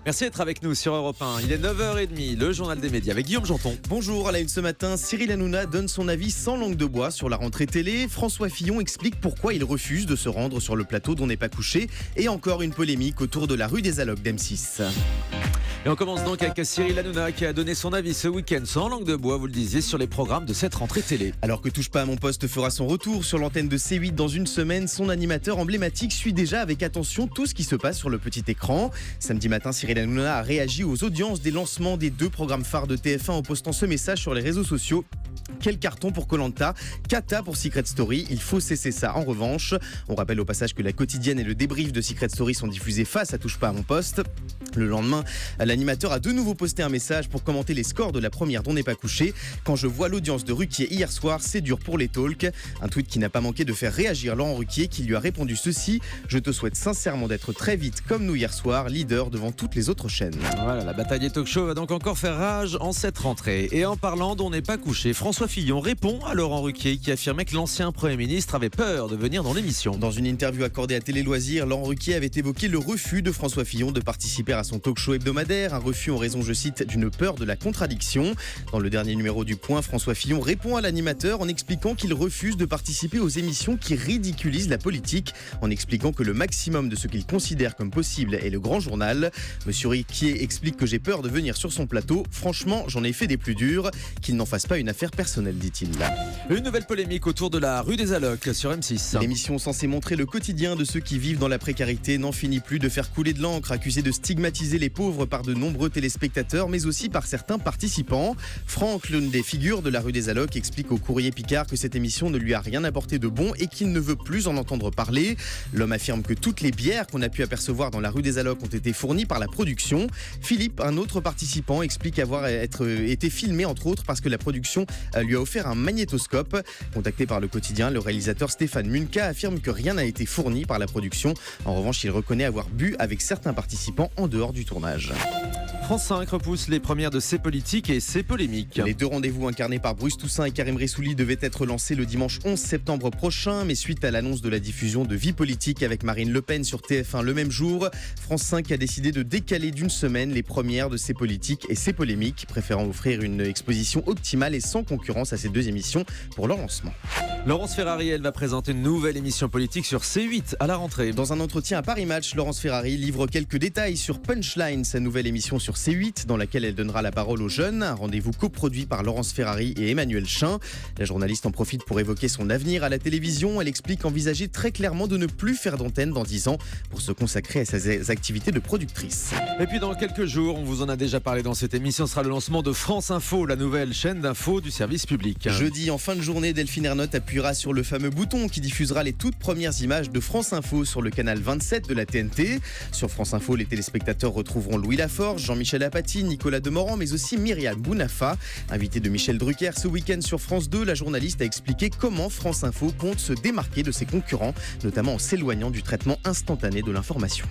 Merci d'être avec nous sur Europe 1. Il est 9h30, le journal des médias avec Guillaume Janton. Bonjour, à la une ce matin, Cyril Hanouna donne son avis sans langue de bois sur la rentrée télé. François Fillon explique pourquoi il refuse de se rendre sur le plateau d'On n'est pas couché. Et encore une polémique autour de la rue des Allocs d'M6. Et on commence donc avec Cyril Hanouna qui a donné son avis ce week-end sans langue de bois, vous le disiez, sur les programmes de cette rentrée télé. Alors que Touche pas à mon poste fera son retour sur l'antenne de C8 dans une semaine, son animateur emblématique suit déjà avec attention tout ce qui se passe sur le petit écran. Samedi matin, Cyril Hanouna a réagi aux audiences des lancements des 2 programmes phares de TF1 en postant ce message sur les réseaux sociaux. Quel carton pour Koh-Lanta, cata pour Secret Story, il faut cesser ça. En revanche, on rappelle au passage que la quotidienne et le débrief de Secret Story sont diffusés face à Touche pas à mon poste. Le lendemain, l'animateur a de nouveau posté un message pour commenter les scores de la première d'On n'est pas couché. Quand je vois l'audience de Ruquier hier soir, c'est dur pour les talks. Un tweet qui n'a pas manqué de faire réagir Laurent Ruquier qui lui a répondu ceci: je te souhaite sincèrement d'être très vite comme nous hier soir, leader devant toutes les autres chaînes. Voilà, la bataille des talk-shows va donc encore faire rage en cette rentrée. Et en parlant d'On n'est pas couché, François Fillon répond à Laurent Ruquier qui affirmait que l'ancien Premier ministre avait peur de venir dans l'émission. Dans une interview accordée à Télé Loisirs, Laurent Ruquier avait évoqué le refus de François Fillon de participer à son talk-show hebdomadaire, un refus en raison, je cite, d'une peur de la contradiction. Dans le dernier numéro du Point, François Fillon répond à l'animateur en expliquant qu'il refuse de participer aux émissions qui ridiculisent la politique, en expliquant que le maximum de ce qu'il considère comme possible est le grand journal. Monsieur Ruquier explique que j'ai peur de venir sur son plateau. Franchement, j'en ai fait des plus durs. Qu'il n'en fasse pas une affaire personnelle, dit-il. Une nouvelle polémique autour de la rue des Allocs sur M6. L'émission censée montrer le quotidien de ceux qui vivent dans la précarité n'en finit plus de faire couler de l'encre, accusée de stigmatiser les pauvres par de nombreux téléspectateurs, mais aussi par certains participants. Franck, l'une des figures de la rue des Allocs, explique au Courrier Picard que cette émission ne lui a rien apporté de bon et qu'il ne veut plus en entendre parler. L'homme affirme que toutes les bières qu'on a pu apercevoir dans la rue des Allocs ont été fournies par la production. Philippe, un autre participant, explique avoir été filmé entre autres parce que la production lui a offert un magnétoscope. Contacté par le quotidien, le réalisateur Stéphane Munka affirme que rien n'a été fourni par la production. En revanche, il reconnaît avoir bu avec certains participants en dehors du tournage. France 5 repousse les premières de ses politiques et ses polémiques. Les 2 rendez-vous incarnés par Bruce Toussaint et Karim Ressouli devaient être lancés le dimanche 11 septembre prochain, mais suite à l'annonce de la diffusion de Vie politique avec Marine Le Pen sur TF1 le même jour, France 5 a décidé de décaler d'une semaine les premières de ses politiques et ses polémiques, préférant offrir une exposition optimale et sans concurrence à ces 2 émissions pour leur lancement. Laurence Ferrari, elle va présenter une nouvelle émission politique sur C8 à la rentrée. Dans un entretien à Paris Match, Laurence Ferrari livre quelques détails sur Punchline, sa nouvelle émission sur C8, dans laquelle elle donnera la parole aux jeunes. Un rendez-vous coproduit par Laurence Ferrari et Emmanuel Chin. La journaliste en profite pour évoquer son avenir à la télévision. Elle explique envisager très clairement de ne plus faire d'antenne dans 10 ans pour se consacrer à ses activités de productrice. Et puis dans quelques jours, on vous en a déjà parlé dans cette émission, sera le lancement de France Info, la nouvelle chaîne d'info du service public. Jeudi, en fin de journée, Delphine Ernotte appuiera sur le fameux bouton qui diffusera les toutes premières images de France Info sur le canal 27 de la TNT. Sur France Info, les téléspectateurs retrouveront Louis Laforge, Jean-Michel Apathy, Nicolas Demorand, mais aussi Myriam Bounafa. Invitée de Michel Drucker ce week-end sur France 2, la journaliste a expliqué comment France Info compte se démarquer de ses concurrents, notamment en s'éloignant du traitement instantané de l'information.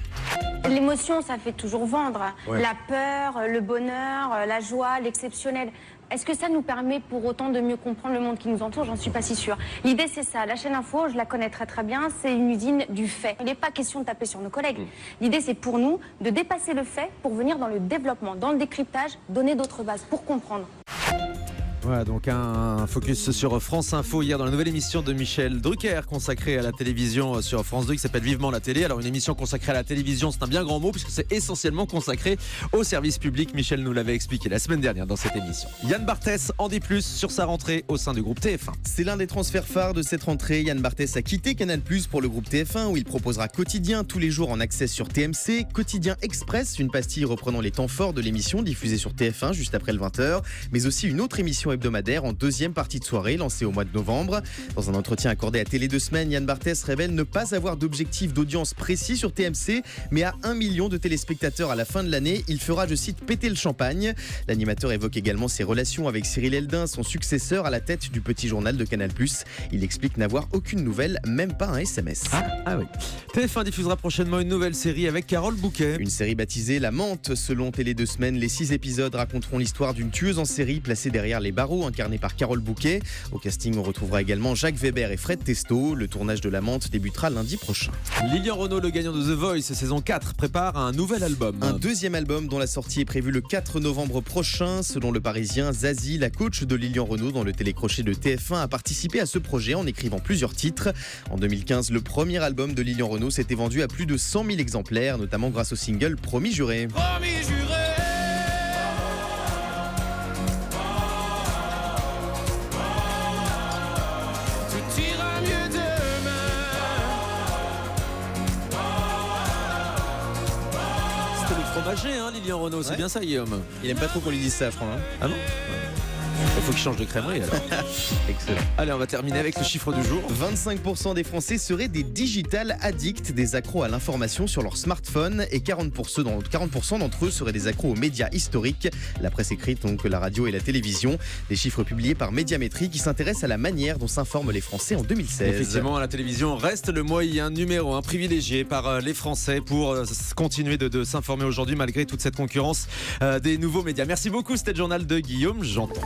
L'émotion, ça fait toujours vendre. Ouais. La peur, le bonheur, la joie, l'exceptionnel. Est-ce que ça nous permet pour autant de mieux comprendre le monde qui nous entoure? J'en suis pas si sûre. L'idée, c'est ça. La chaîne info, je la connais très très bien, c'est une usine du fait. Il n'est pas question de taper sur nos collègues. L'idée, c'est pour nous de dépasser le fait pour venir dans le développement, dans le décryptage, donner d'autres bases pour comprendre. Voilà, donc un focus sur France Info hier dans la nouvelle émission de Michel Drucker consacrée à la télévision sur France 2 qui s'appelle Vivement la télé. Alors une émission consacrée à la télévision, c'est un bien grand mot puisque c'est essentiellement consacré au service public. Michel nous l'avait expliqué la semaine dernière dans cette émission. Yann Barthès en dit plus sur sa rentrée au sein du groupe TF1. C'est l'un des transferts phares de cette rentrée. Yann Barthès a quitté Canal+ pour le groupe TF1 où il proposera Quotidien tous les jours en accès sur TMC, Quotidien Express, une pastille reprenant les temps forts de l'émission diffusée sur TF1 juste après le 20h, mais aussi une autre émission hebdomadaire en deuxième partie de soirée lancée au mois de novembre. Dans un entretien accordé à Télé 2 Semaines, Yann Barthès révèle ne pas avoir d'objectif d'audience précis sur TMC, mais à 1 million de téléspectateurs à la fin de l'année, il fera, je cite, péter le champagne. L'animateur évoque également ses relations avec Cyril Eldin, son successeur à la tête du petit journal de Canal+. Il explique n'avoir aucune nouvelle, même pas un SMS. Ah oui. TF1 diffusera prochainement une nouvelle série avec Carole Bouquet. Une série baptisée La Menthe. Selon Télé 2 Semaines, les 6 épisodes raconteront l'histoire d'une tueuse en série placée derrière les barreaux Faro, incarné par Carole Bouquet. Au casting, on retrouvera également Jacques Weber et Fred Testo. Le tournage de La Menthe débutera lundi prochain. Lilian Renaud, le gagnant de The Voice saison 4, prépare un nouvel album. Un deuxième album dont la sortie est prévue le 4 novembre prochain. Selon le Parisien, Zazie, la coach de Lilian Renaud dans le télécrochet de TF1, a participé à ce projet en écrivant plusieurs titres. En 2015, le premier album de Lilian Renaud s'était vendu à plus de 100 000 exemplaires, notamment grâce au single Promis Juré. Promis juré. Tout ira mieux demain. C'était le fromager, Lilian Renaud, c'est Ouais. bien ça, Guillaume? Il aime pas trop qu'on lui dise ça, je crois. Ah non? Il faut qu'il change de crèmerie alors. Excellent. Allez, on va terminer avec le chiffre du jour. 25% des Français seraient des digital addicts, des accros à l'information sur leur smartphone, et 40% d'entre eux seraient des accros aux médias historiques, la presse écrite, donc la radio et la télévision. Des chiffres publiés par Médiamétrie qui s'intéressent à la manière dont s'informent les Français en 2016. Effectivement, la télévision reste le moyen numéro 1 privilégié par les Français pour continuer de s'informer aujourd'hui malgré toute cette concurrence des nouveaux médias. Merci beaucoup, c'était le journal de Guillaume Janton.